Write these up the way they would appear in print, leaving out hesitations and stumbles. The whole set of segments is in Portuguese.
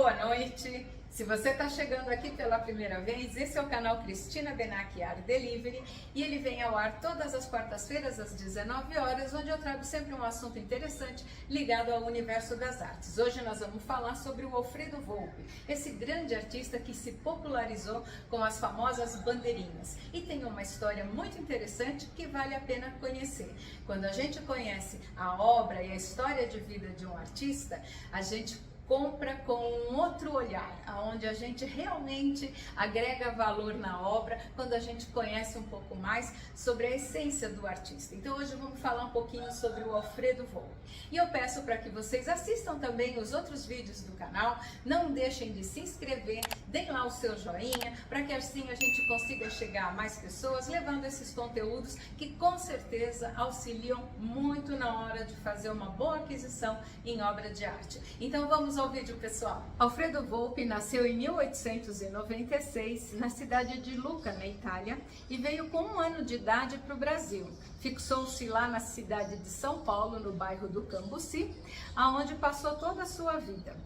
Boa noite! Se você está chegando aqui pela primeira vez, esse é o canal Cristina Benac Art Delivery e ele vem ao ar todas as quartas-feiras às 19 horas, onde eu trago sempre um assunto interessante ligado ao universo das artes. Hoje nós vamos falar sobre o Alfredo Volpi, esse grande artista que se popularizou com as famosas bandeirinhas e tem uma história muito interessante que vale a pena conhecer. Quando a gente conhece a obra e a história de vida de um artista, a gente compra com um outro olhar, onde a gente realmente agrega valor na obra, quando a gente conhece um pouco mais sobre a essência do artista. Então hoje vamos falar um pouquinho sobre o Alfredo Volpi. E eu peço para que vocês assistam também os outros vídeos do canal, não deixem de se inscrever, deem lá o seu joinha, para que assim a gente consiga chegar a mais pessoas, levando esses conteúdos que com certeza auxiliam muito na hora de fazer uma boa aquisição em obra de arte. Então vamos ao vídeo, pessoal. Alfredo Volpi nasceu em 1896 na cidade de Lucca, na Itália, e veio com 1 ano de idade para o Brasil. Fixou-se lá na cidade de São Paulo, no bairro do Cambuci, aonde passou toda a sua vida.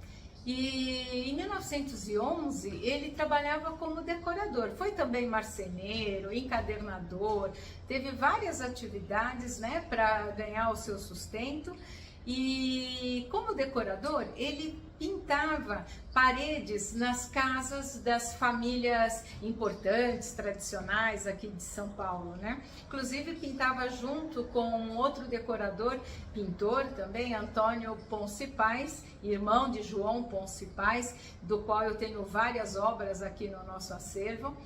E em 1911 ele trabalhava como decorador, foi também marceneiro, encadernador, teve várias atividades, né, para ganhar o seu sustento. E como decorador, ele pintava paredes nas casas das famílias importantes, tradicionais aqui de São Paulo, né? Inclusive pintava junto com outro decorador, pintor também, Antônio Ponce Paz, irmão de João Ponce Paz, do qual eu tenho várias obras aqui no nosso acervo,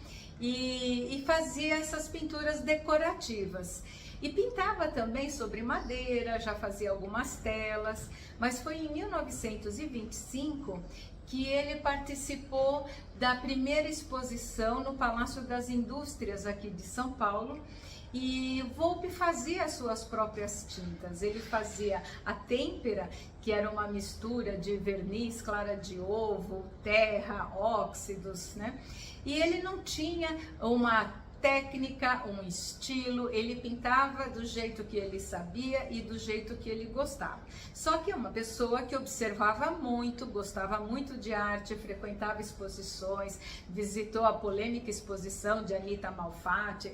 e fazia essas pinturas decorativas. E pintava também sobre madeira, já fazia algumas telas, mas foi em 1925 que ele participou da primeira exposição no Palácio das Indústrias aqui de São Paulo. E Volpi fazia as suas próprias tintas, ele fazia a têmpera, que era uma mistura de verniz, clara de ovo, terra, óxidos, né? E ele não tinha uma técnica, um estilo, ele pintava do jeito que ele sabia e do jeito que ele gostava. Só que é uma pessoa que observava muito, gostava muito de arte, frequentava exposições, visitou a polêmica exposição de Anita Malfatti,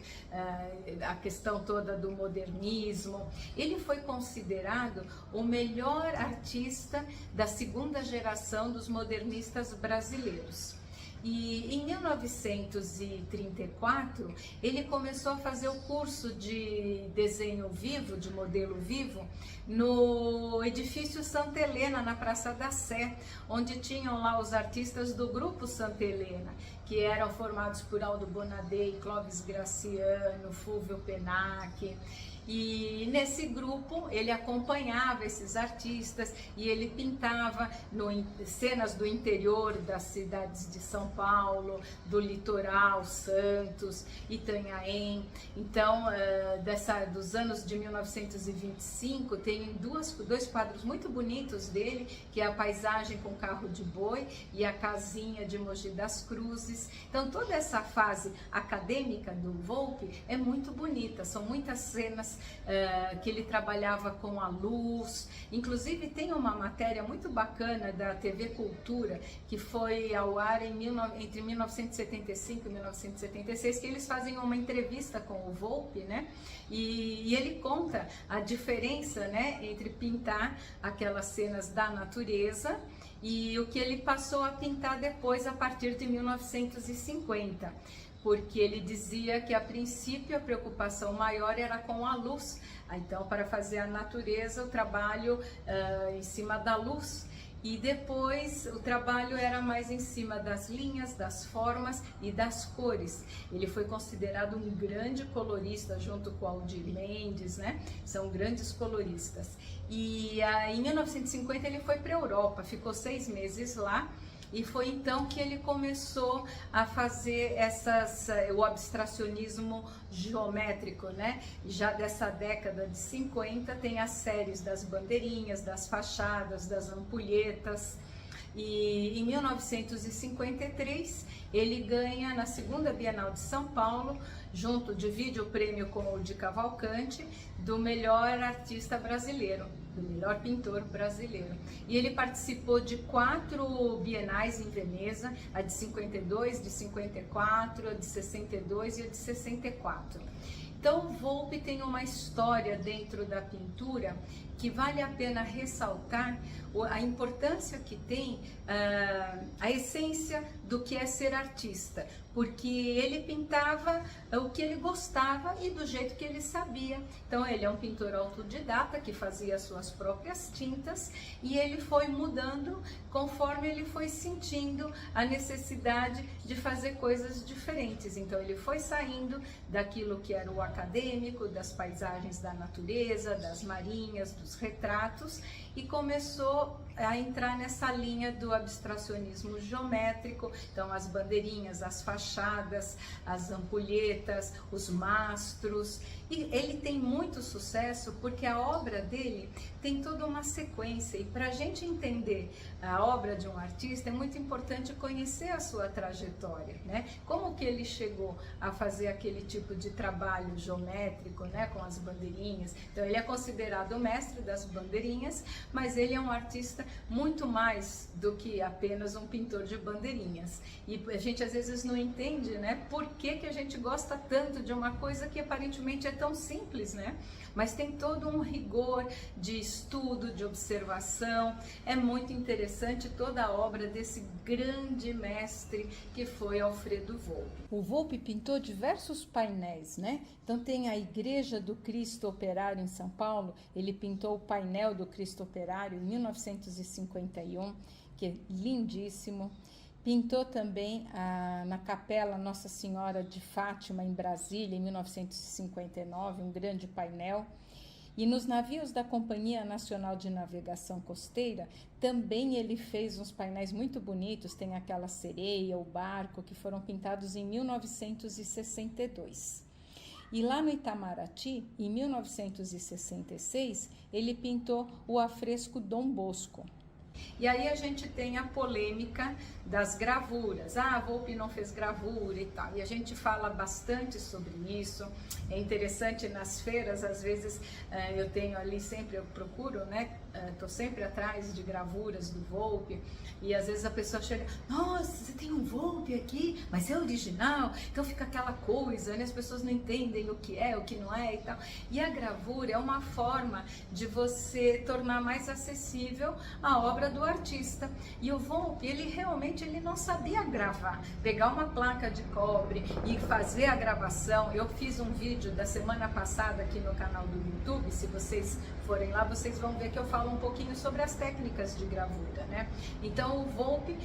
a questão toda do modernismo. Ele foi considerado o melhor artista da segunda geração dos modernistas brasileiros. E em 1934, ele começou a fazer o curso de desenho vivo, de modelo vivo, no edifício Santa Helena, na Praça da Sé, onde tinham lá os artistas do grupo Santa Helena, que eram formados por Aldo Bonadei, Clóvis Graciano, Fulvio Penac. E nesse grupo ele acompanhava esses artistas e ele pintava cenas do interior das cidades de São Paulo, do litoral, Santos, Itanhaém. Então, dos anos de 1925, tem dois quadros muito bonitos dele, que é a paisagem com carro de boi e a casinha de Mogi das Cruzes. Então, toda essa fase acadêmica do Volpi é muito bonita, são muitas cenas que ele trabalhava com a luz. Inclusive tem uma matéria muito bacana da TV Cultura que foi ao ar entre 1975 e 1976, que eles fazem uma entrevista com o Volpi, né? E ele conta a diferença, né, entre pintar aquelas cenas da natureza e o que ele passou a pintar depois a partir de 1950. Porque ele dizia que a princípio a preocupação maior era com a luz. Então, para fazer a natureza, o trabalho em cima da luz. E depois o trabalho era mais em cima das linhas, das formas e das cores. Ele foi considerado um grande colorista junto com Aldir Mendes, né? São grandes coloristas. E em 1950 ele foi para a Europa, ficou 6 meses lá. E foi então que ele começou a fazer o abstracionismo geométrico, né? Já dessa década de 50 tem as séries das bandeirinhas, das fachadas, das ampulhetas. E em 1953 ele ganha na segunda Bienal de São Paulo, divide o prêmio com o de Cavalcante, do melhor artista brasileiro, do melhor pintor brasileiro. E ele participou de 4 bienais em Veneza, a de 52, de 54, a de 62 e a de 64. Então, Volpi tem uma história dentro da pintura que vale a pena ressaltar a importância que tem, a essência do que é ser artista, porque ele pintava o que ele gostava e do jeito que ele sabia. Então ele é um pintor autodidata que fazia suas próprias tintas e ele foi mudando conforme ele foi sentindo a necessidade de fazer coisas diferentes. Então ele foi saindo daquilo que era o acadêmico, das paisagens da natureza, das marinhas, dos retratos, e começou a entrar nessa linha do abstracionismo geométrico. Então as bandeirinhas, as fachadas, as ampulhetas, os mastros. E ele tem muito sucesso porque a obra dele tem toda uma sequência, e para a gente entender a obra de um artista é muito importante conhecer a sua trajetória, né? Como que ele chegou a fazer aquele tipo de trabalho geométrico, né, com as bandeirinhas. Então ele é considerado o mestre das bandeirinhas, mas ele é um artista muito mais do que apenas um pintor de bandeirinhas. E a gente às vezes não entende, né, por que a gente gosta tanto de uma coisa que aparentemente é tão simples, né? Mas tem todo um rigor de estudo, de observação. É muito interessante toda a obra desse grande mestre que foi Alfredo Volpi. O Volpi pintou diversos painéis, né? Então tem a Igreja do Cristo Operário em São Paulo. Ele pintou o painel do Cristo Operário em 1951, que é lindíssimo. Pintou também na Capela Nossa Senhora de Fátima, em Brasília, em 1959, um grande painel. E nos navios da Companhia Nacional de Navegação Costeira, também ele fez uns painéis muito bonitos, tem aquela sereia, o barco, que foram pintados em 1962. E lá no Itamaraty, em 1966, ele pintou o afresco Dom Bosco. E aí a gente tem a polêmica das gravuras. Ah, Volpi não fez gravura e tal. E a gente fala bastante sobre isso. É interessante nas feiras, às vezes eu tenho ali sempre, eu procuro, né? Estou sempre atrás de gravuras do Volpi. E às vezes a pessoa chega, nossa, você tem um Volpi aqui, mas é original. Então fica aquela coisa, né? As pessoas não entendem o que é, o que não é e tal. E a gravura é uma forma de você tornar mais acessível a obra do artista. E o Volpi, ele não sabia gravar, pegar uma placa de cobre e fazer a gravação. Eu fiz um vídeo da semana passada aqui no canal do YouTube, se vocês forem lá, vocês vão ver que eu falo um pouquinho sobre as técnicas de gravura, né? Então o Volpi,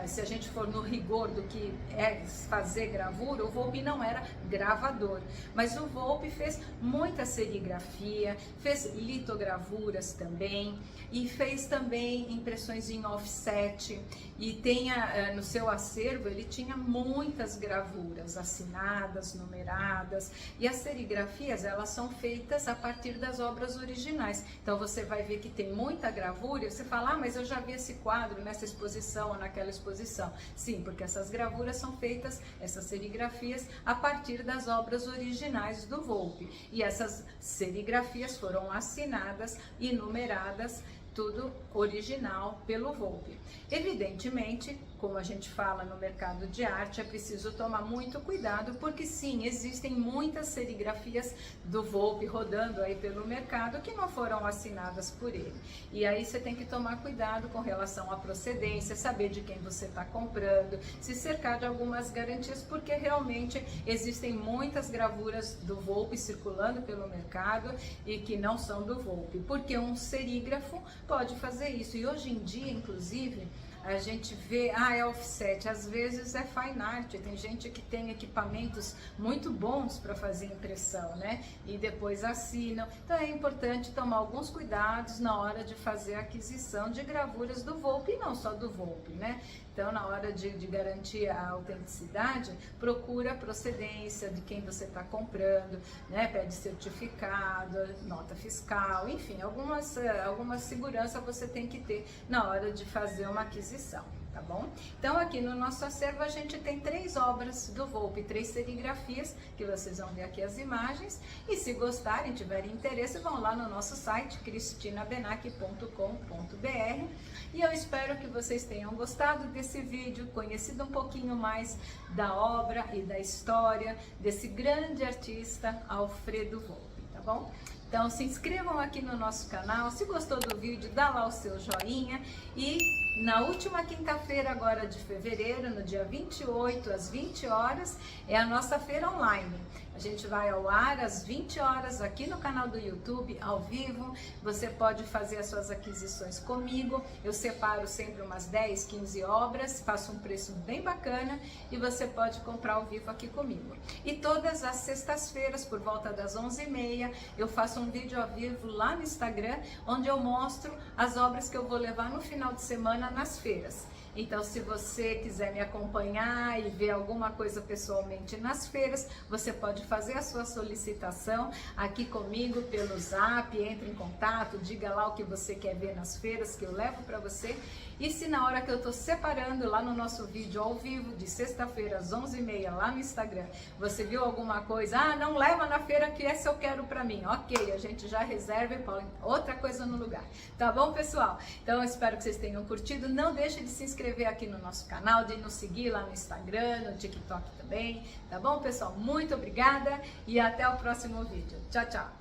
se a gente for no rigor do que é fazer gravura, o Volpi não era gravador, mas o Volpi fez muita serigrafia, fez litogravuras também, e fez também impressões em offset, e tem no seu acervo, ele tinha muitas gravuras assinadas, numeradas, e as serigrafias, elas são feitas a partir das obras originais. Então você vai ver que tem muita gravura, e você fala, ah, mas eu já vi esse quadro nessa exposição ou naquela exposição. Sim, porque essas gravuras são feitas, essas serigrafias, a partir das obras originais do Volpi, e essas serigrafias foram assinadas e numeradas, tudo original pelo Volpi. Evidentemente, como a gente fala no mercado de arte, é preciso tomar muito cuidado, porque sim, existem muitas serigrafias do Volpi rodando aí pelo mercado que não foram assinadas por ele. E aí você tem que tomar cuidado com relação à procedência, saber de quem você está comprando, se cercar de algumas garantias, porque realmente existem muitas gravuras do Volpi circulando pelo mercado e que não são do Volpi, porque um serígrafo pode fazer isso. E hoje em dia, inclusive, a gente vê, é offset, às vezes é fine art, tem gente que tem equipamentos muito bons para fazer impressão, né? E depois assinam. Então é importante tomar alguns cuidados na hora de fazer a aquisição de gravuras do Volpi, e não só do Volpi, né? Então, na hora de garantir a autenticidade, procura a procedência de quem você está comprando, né? Pede certificado, nota fiscal, enfim, alguma segurança você tem que ter na hora de fazer uma aquisição. exposição, tá bom? Então aqui no nosso acervo a gente tem 3 obras do Volpi, 3 serigrafias, que vocês vão ver aqui as imagens, e se gostarem, tiverem interesse, vão lá no nosso site, cristinabenac.com.br, e eu espero que vocês tenham gostado desse vídeo, conhecido um pouquinho mais da obra e da história desse grande artista Alfredo Volpi, tá bom? Então se inscrevam aqui no nosso canal, se gostou do vídeo, dá lá o seu joinha, e na última quinta-feira agora de fevereiro, no dia 28 às 20 horas, é a nossa feira online. A gente vai ao ar às 20 horas aqui no canal do YouTube, ao vivo. Você pode fazer as suas aquisições comigo. Eu separo sempre umas 10, 15 obras, faço um preço bem bacana e você pode comprar ao vivo aqui comigo. E todas as sextas-feiras, por volta das 11h30, eu faço um vídeo ao vivo lá no Instagram, onde eu mostro as obras que eu vou levar no final de semana nas feiras. Então, se você quiser me acompanhar e ver alguma coisa pessoalmente nas feiras, você pode fazer a sua solicitação aqui comigo pelo Zap, entre em contato, diga lá o que você quer ver nas feiras, que eu levo para você. E se na hora que eu estou separando lá no nosso vídeo ao vivo, de sexta-feira às 11h30, lá no Instagram, você viu alguma coisa, ah, não leva na feira que essa eu quero para mim. Ok, a gente já reserva e põe outra coisa no lugar. Tá bom, pessoal? Então, eu espero que vocês tenham curtido. Não deixe de se inscrever aqui no nosso canal, de nos seguir lá no Instagram, no TikTok também. Tá bom, pessoal? Muito obrigada e até o próximo vídeo. Tchau, tchau!